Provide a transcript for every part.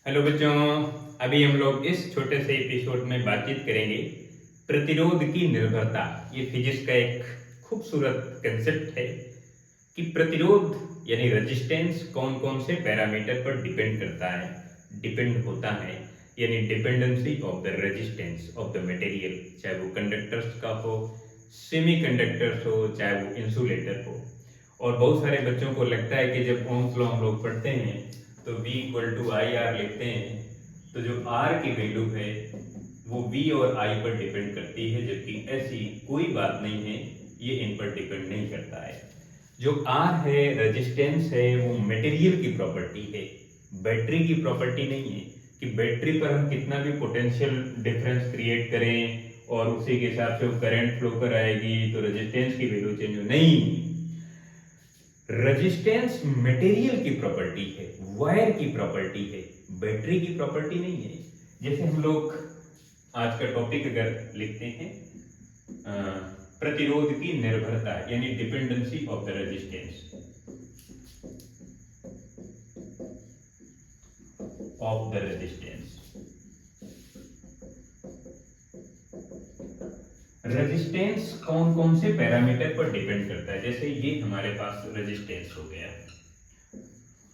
Hello बच्चों। अभी हम लोग इस छोटे से एपिसोड में बातचीत करेंगे प्रतिरोध की निर्भरता। ये फिजिक्स का एक खूबसूरत कंसेप्ट है कि प्रतिरोध यानी रेजिस्टेंस कौन कौन से पैरामीटर पर डिपेंड करता है, डिपेंड होता है। यानी dependency of the resistance of the material, चाहे वो कंडक्टर्स का हो, सेमीकंडक्टर्स हो, चाहे वो इंसुलेटर हो। और बहुत सारे बच्चों को लगता है कि जब ओम्स लॉ हम लोग पढ़ते हैं तो V equal to I R लिखते हैं, तो जो R की वैल्यू है वो V और I पर डिपेंड करती है, जबकि ऐसी कोई बात नहीं है, ये इन पर डिपेंड नहीं करता है। जो R है, रेजिस्टेंस है, वो मटेरियल की प्रॉपर्टी है, बैटरी की प्रॉपर्टी नहीं है कि बैटरी पर हम कितना भी पोटेंशियल डिफरेंस क्रिएट करें और उसी के हिसाब से वो करंट फ्लो कर आएगी तो रेजिस्टेंस की वैल्यू चेंज हो, नहीं। रेजिस्टेंस मटेरियल की प्रॉपर्टी है, वायर की प्रॉपर्टी है, बैटरी की प्रॉपर्टी नहीं है। जैसे हम लोग आज का टॉपिक अगर लिखते हैं प्रतिरोध की निर्भरता यानी dependency of the resistance of the resistance. Resistance कौन कौन से पैरामीटर पर डिपेंड करता है। जैसे ये हमारे पास रेजिस्टेंस हो गया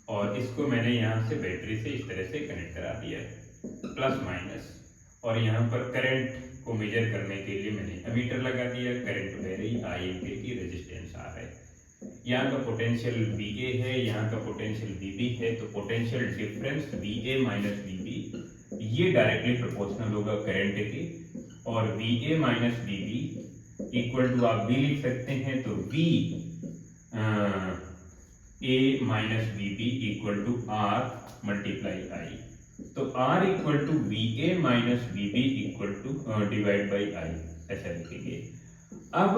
और इसको मैंने यहां से बैटरी से इस तरह से कनेक्ट करा दिया प्लस माइनस, और यहाँ पर करंट को मेजर करने के लिए मैंने एमीटर लगा दिया। करंट वेरी आई एम्पीयर की रेजिस्टेंस आ रहा है। यहाँ का पोटेंशियल VA है, यहाँ का पोटेंशियल VB है, तो potential difference VA minus VB ये डायरेक्टली प्रोपोर्शनल होगा करंट के, और VA minus VB equal to आप V लिख सकते हैं, तो V A minus VB equal to R multiply I, तो R equal to VA minus VB equal to divide by I, ऐसा लिखेंगे। अब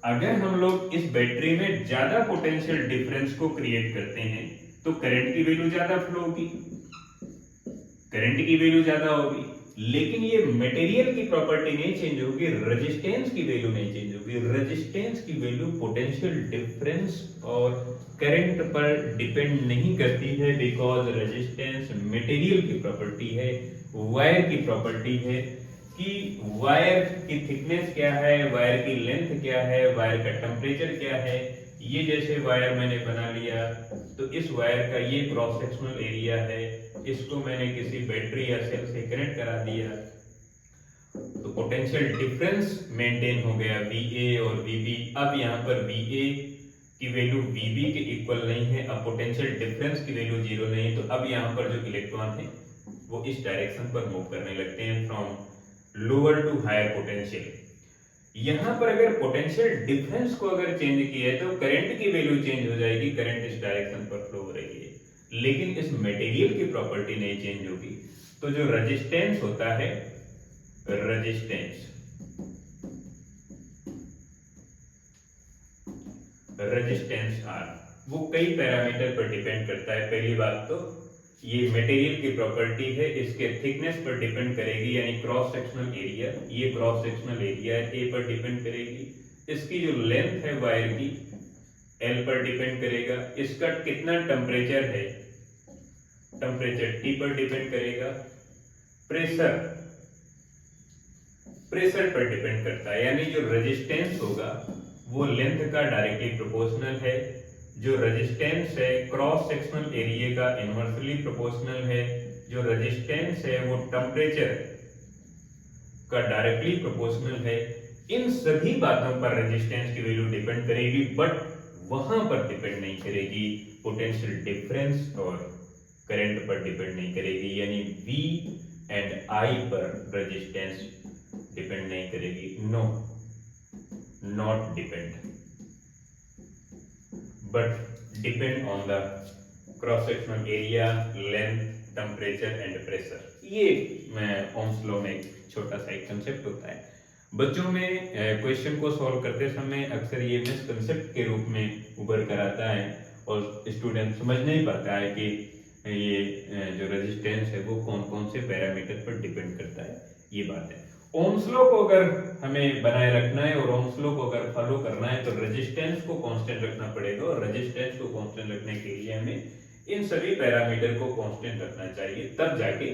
अगर हम लोग इस बैटरी में ज्यादा पोटेंशियल डिफरेंस को क्रिएट करते हैं तो करंट की वैल्यू ज्यादा फ्लो होगी, करंट की वैल्यू ज्यादा होगी, लेकिन ये मटेरियल की प्रॉपर्टी नहीं चेंज होगी, रेजिस्टेंस की वैल्यू नहीं चेंज होगी। रेजिस्टेंस की वैल्यू पोटेंशियल डिफरेंस और करंट पर डिपेंड नहीं करती है, बिकॉज रेजिस्टेंस मटेरियल की प्रॉपर्टी है, वायर की प्रॉपर्टी है कि वायर की थिकनेस क्या है, वायर की लेंथ क्या है, वायर का टेम्परेचर क्या है। ये जैसे वायर मैंने बना लिया तो इस वायर का ये क्रॉस सेक्शनल एरिया है, इसको मैंने किसी बैटरी या सेल से कनेक्ट करा दिया तो पोटेंशियल डिफरेंस मेंटेन हो गया VA और VB। अब यहाँ पर VA की वैल्यू VB के इक्वल नहीं है, अब पोटेंशियल डिफरेंस की वैल्यू 0 नहीं है, तो अब यहाँ पर जो इलेक्ट्रॉन है वो इस डायरेक्शन पर मूव करने लगते हैं from lower to higher potential. यहां पर अगर पोटेंशियल डिफरेंस को अगर चेंज किया है तो करंट की वैल्यू चेंज हो जाएगी, करंट इस डायरेक्शन पर फ्लो हो रही है, लेकिन इस मटेरियल की प्रॉपर्टी नहीं चेंज होगी। तो जो रेजिस्टेंस होता है, रेजिस्टेंस रेजिस्टेंस R वो कई पैरामीटर पर डिपेंड करता है। पहली बात तो ये मटेरियल की प्रॉपर्टी है, इसके थिकनेस पर डिपेंड करेगी, यानी क्रॉस सेक्शनल एरिया, ये क्रॉस सेक्शनल एरिया A पर डिपेंड करेगी। इसकी जो लेंथ है वायर की L पर डिपेंड करेगा। इसका कितना टेम्परेचर है, टेम्परेचर T पर डिपेंड करेगा। प्रेशर, प्रेशर पर डिपेंड करता है, यानी जो रेजिस्टेंस होगा वो लेंथ का डायरेक्टली प्रोपोर्शनल है, जो रेजिस्टेंस है क्रॉस सेक्शनल एरिया का इनवर्सली प्रोपोर्शनल है, जो रेजिस्टेंस है वो टेम्परेचर का डायरेक्टली प्रोपोर्शनल है। इन सभी बातों पर रेजिस्टेंस की वैल्यू डिपेंड करेगी, बट वहां पर डिपेंड नहीं करेगी, पोटेंशियल डिफरेंस और करंट पर डिपेंड नहीं करेगी, यानी V एंड I पर रेजिस्टेंस डिपेंड नहीं करेगी। No, not depend, but depend on the cross sectional area, length, temperature and pressure। ये ओम्स लॉ में एक छोटा सा एक कंसेप्ट होता है। बच्चों में क्वेश्चन को सॉल्व करते समय अक्सर ये मिसकंसेप्ट के रूप में उभर कर आता है और स्टूडेंट समझ नहीं पाता है कि ये जो रेजिस्टेंस है वो कौन कौन से पैरामीटर पर डिपेंड करता है। ये बात है, ओम्स लॉ को अगर हमें बनाए रखना है और ओम्स लॉ को अगर फॉलो करना है तो रेजिस्टेंस को कांस्टेंट रखना पड़ेगा, और रेजिस्टेंस को कांस्टेंट रखने के लिए हमें इन सभी पैरामीटर को कांस्टेंट रखना चाहिए, तब जाके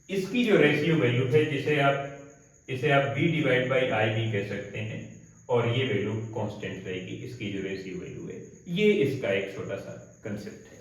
इसकी जो रेशियो वैल्यू है इसे आप v डिवाइड बाई आई भी कह सकते हैं, और ये वैल्यू कांस्टेंट रहेगी, इसकी जो रेशियो वैल्यू है। ये इसका एक छोटा सा कंसेप्ट है।